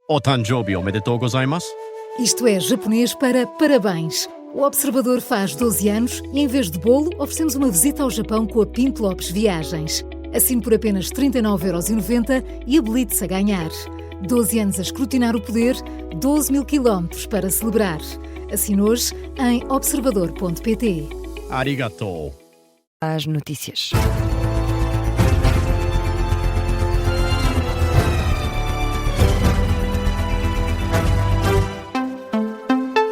O Tanjobi omedetou gozaimasu. Isto é japonês para parabéns. O Observador faz 12 anos e, em vez de bolo, oferecemos uma visita ao Japão com a Pinto Lopes Viagens. Assine por apenas 39,90€ e habilite-se a ganhar. 12 anos a escrutinar o poder, 12 mil quilómetros para celebrar. Assine hoje em observador.pt. Arigatou. As notícias.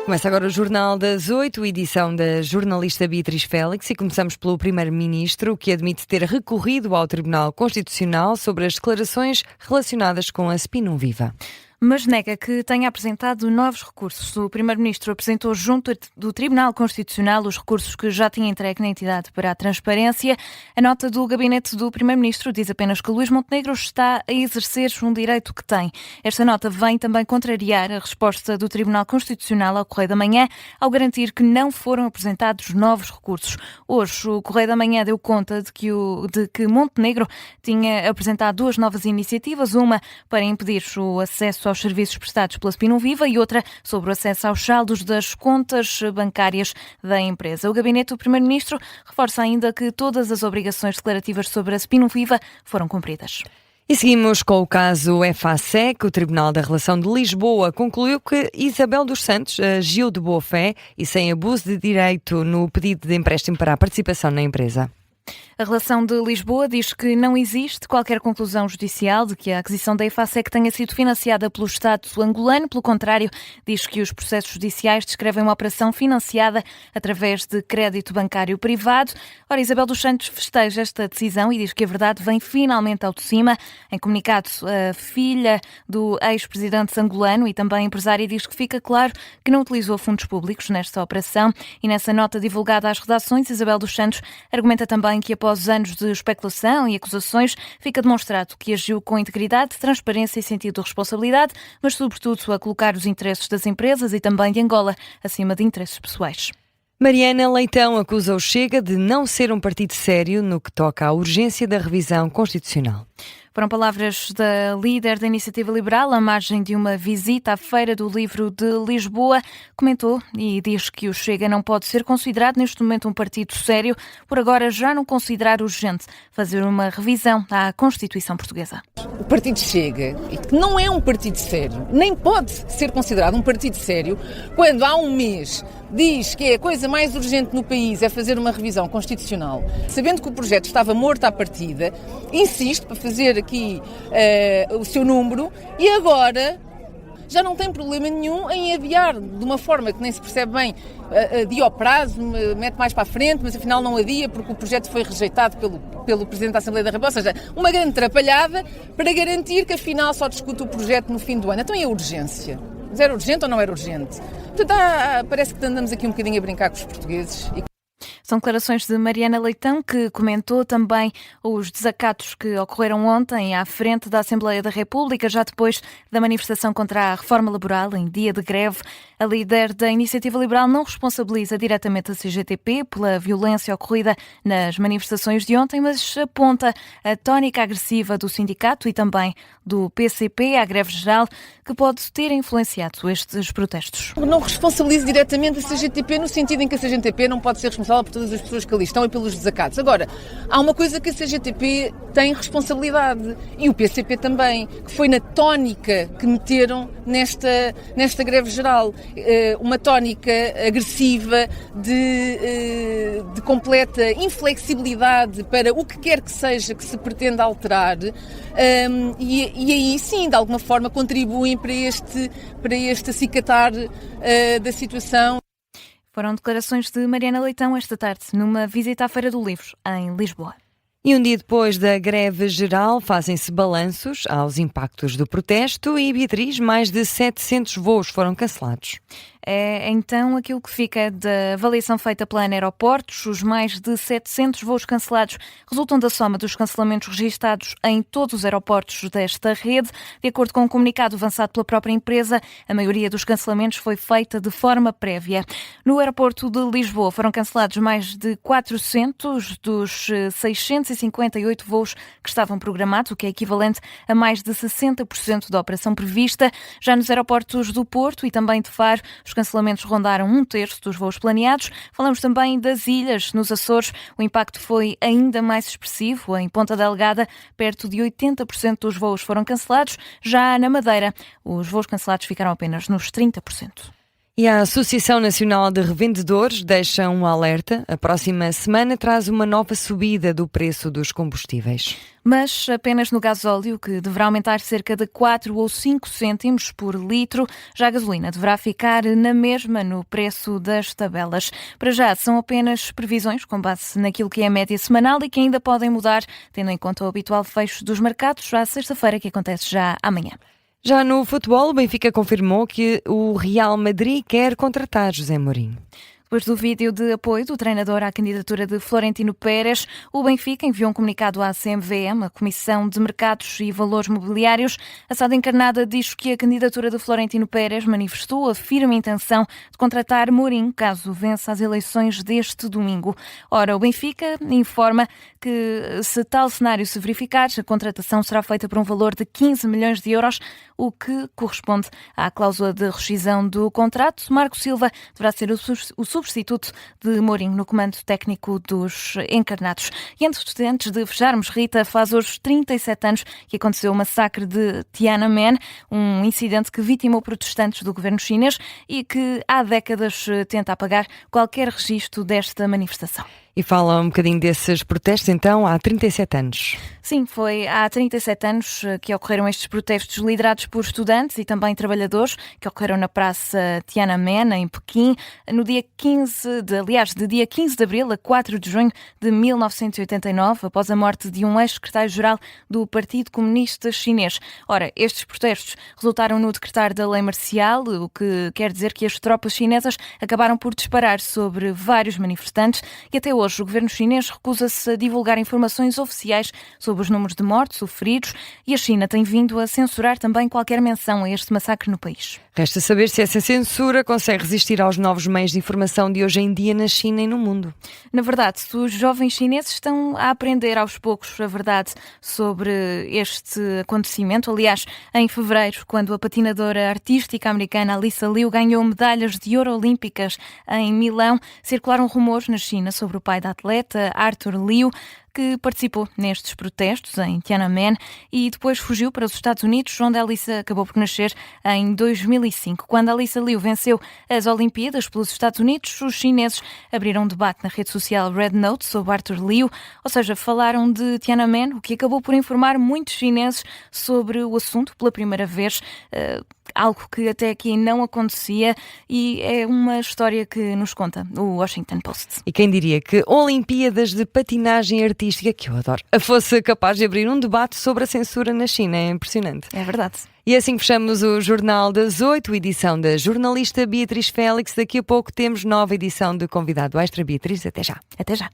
Começa agora o Jornal das 8, edição da jornalista Beatriz Félix, e começamos pelo Primeiro-Ministro, que admite ter recorrido ao Tribunal Constitucional sobre as declarações relacionadas com a Spinum Viva. Mas nega que tenha apresentado novos recursos. O Primeiro-Ministro apresentou junto do Tribunal Constitucional os recursos que já tinha entregue na entidade para a transparência. A nota do gabinete do Primeiro-Ministro diz apenas que Luís Montenegro está a exercer um direito que tem. Esta nota vem também contrariar a resposta do Tribunal Constitucional ao Correio da Manhã, ao garantir que não foram apresentados novos recursos. Hoje, o Correio da Manhã deu conta de que Montenegro tinha apresentado duas novas iniciativas, uma para impedir o acesso aos serviços prestados pela Spinum Viva e outra sobre o acesso aos saldos das contas bancárias da empresa. O gabinete do Primeiro-Ministro reforça ainda que todas as obrigações declarativas sobre a Spinum Viva foram cumpridas. E seguimos com o caso FASEC. O Tribunal da Relação de Lisboa concluiu que Isabel dos Santos agiu de boa fé e sem abuso de direito no pedido de empréstimo para a participação na empresa. A Relação de Lisboa diz que não existe qualquer conclusão judicial de que a aquisição da EFASEC tenha sido financiada pelo Estado angolano. Pelo contrário, diz que os processos judiciais descrevem uma operação financiada através de crédito bancário privado. Ora, Isabel dos Santos festeja esta decisão e diz que a verdade vem finalmente ao de cima. Em comunicado, a filha do ex-presidente angolano e também empresária diz que fica claro que não utilizou fundos públicos nesta operação. E nessa nota divulgada às redações, Isabel dos Santos argumenta também que após anos de especulação e acusações, fica demonstrado que agiu com integridade, transparência e sentido de responsabilidade, mas sobretudo a colocar os interesses das empresas e também de Angola acima de interesses pessoais. Mariana Leitão acusa o Chega de não ser um partido sério no que toca à urgência da revisão constitucional. Foram palavras da líder da Iniciativa Liberal à margem de uma visita à Feira do Livro de Lisboa. Comentou e diz que o Chega não pode ser considerado neste momento um partido sério, por agora já não considerar urgente fazer uma revisão à Constituição Portuguesa. O partido Chega, que não é um partido sério, nem pode ser considerado um partido sério, quando há um mês diz que a coisa mais urgente no país é fazer uma revisão constitucional, sabendo que o projeto estava morto à partida, insiste para fazer aqui o seu número e agora já não tem problema nenhum em adiar de uma forma que nem se percebe bem, adia ao prazo, mete mais para a frente, mas afinal não adia porque o projeto foi rejeitado pelo Presidente da Assembleia da República, ou seja, uma grande atrapalhada para garantir que afinal só discute o projeto no fim do ano. Então e a urgência? Mas era urgente ou não era urgente? Portanto, parece que andamos aqui um bocadinho a brincar com os portugueses. São declarações de Mariana Leitão, que comentou também os desacatos que ocorreram ontem à frente da Assembleia da República, já depois da manifestação contra a reforma laboral em dia de greve. A líder da Iniciativa Liberal não responsabiliza diretamente a CGTP pela violência ocorrida nas manifestações de ontem, mas aponta a tónica agressiva do sindicato e também do PCP à greve geral, que pode ter influenciado estes protestos. Não responsabilizo diretamente a CGTP no sentido em que a CGTP não pode ser responsável por todas as pessoas que ali estão e pelos desacatos. Agora, há uma coisa que a CGTP tem responsabilidade e o PCP também, que foi na tónica que meteram nesta greve geral. Uma tónica agressiva de completa inflexibilidade para o que quer que seja que se pretenda alterar e aí sim, de alguma forma, contribuem para este acicatar da situação. Foram declarações de Mariana Leitão esta tarde, numa visita à Feira do Livro, em Lisboa. E um dia depois da greve geral, fazem-se balanços aos impactos do protesto e, Beatriz, mais de 700 voos foram cancelados. É então aquilo que fica da avaliação feita pela ANA Aeroportos. Os mais de 700 voos cancelados resultam da soma dos cancelamentos registados em todos os aeroportos desta rede. De acordo com um comunicado avançado pela própria empresa, a maioria dos cancelamentos foi feita de forma prévia. No aeroporto de Lisboa foram cancelados mais de 400 dos 658 voos que estavam programados, o que é equivalente a mais de 60% da operação prevista. Já nos aeroportos do Porto e também de Faro, os cancelamentos rondaram 1/3 dos voos planeados. Falamos também das ilhas. Nos Açores, o impacto foi ainda mais expressivo. Em Ponta Delgada, perto de 80% dos voos foram cancelados. Já na Madeira, os voos cancelados ficaram apenas nos 30%. E a Associação Nacional de Revendedores deixa um alerta. A próxima semana traz uma nova subida do preço dos combustíveis. Mas apenas no gasóleo, que deverá aumentar cerca de 4 ou 5 cêntimos por litro. Já a gasolina deverá ficar na mesma no preço das tabelas. Para já, são apenas previsões com base naquilo que é a média semanal e que ainda podem mudar, tendo em conta o habitual fecho dos mercados à sexta-feira, que acontece já amanhã. Já no futebol, o Benfica confirmou que o Real Madrid quer contratar José Mourinho. Depois do vídeo de apoio do treinador à candidatura de Florentino Pérez, o Benfica enviou um comunicado à CMVM, a Comissão de Mercados e Valores Mobiliários. A SAD Encarnada diz que a candidatura de Florentino Pérez manifestou a firme intenção de contratar Mourinho caso vença as eleições deste domingo. Ora, o Benfica informa que, se tal cenário se verificar, a contratação será feita por um valor de 15 milhões de euros, o que corresponde à cláusula de rescisão do contrato. Marco Silva deverá ser o substituto de Mourinho no comando técnico dos encarnados. E antes de fecharmos, Rita, faz hoje 37 anos que aconteceu o massacre de Tiananmen, um incidente que vitimou protestantes do governo chinês e que há décadas tenta apagar qualquer registro desta manifestação. E fala um bocadinho desses protestos, então, há 37 anos. Sim, foi há 37 anos que ocorreram estes protestos liderados por estudantes e também trabalhadores, que ocorreram na Praça Tiananmen, em Pequim, no dia 15 de abril a 4 de junho de 1989, após a morte de um ex-secretário-geral do Partido Comunista Chinês. Ora, estes protestos resultaram no decretar da lei marcial, o que quer dizer que as tropas chinesas acabaram por disparar sobre vários manifestantes e até hoje o governo chinês recusa-se a divulgar informações oficiais sobre os números de mortos ou feridos e a China tem vindo a censurar também qualquer menção a este massacre no país. Resta saber se essa censura consegue resistir aos novos meios de informação de hoje em dia na China e no mundo. Na verdade, os jovens chineses estão a aprender aos poucos a verdade sobre este acontecimento. Aliás, em fevereiro, quando a patinadora artística americana Alyssa Liu ganhou medalhas de ouro olímpicas em Milão, circularam rumores na China sobre o pai da atleta, Arthur Liu, que participou nestes protestos em Tiananmen e depois fugiu para os Estados Unidos, onde a Alyssa acabou por nascer em 2005. Quando a Alyssa Liu venceu as Olimpíadas pelos Estados Unidos, os chineses abriram um debate na rede social Red Note sobre Arthur Liu, ou seja, falaram de Tiananmen, o que acabou por informar muitos chineses sobre o assunto pela primeira vez, algo que até aqui não acontecia e é uma história que nos conta o Washington Post. E quem diria que Olimpíadas de patinagem artística, que eu adoro, fosse capaz de abrir um debate sobre a censura na China. É impressionante. É verdade. E assim fechamos o Jornal das 8, edição da jornalista Beatriz Félix. Daqui a pouco temos nova edição de Convidado Extra. Beatriz, até já. Até já.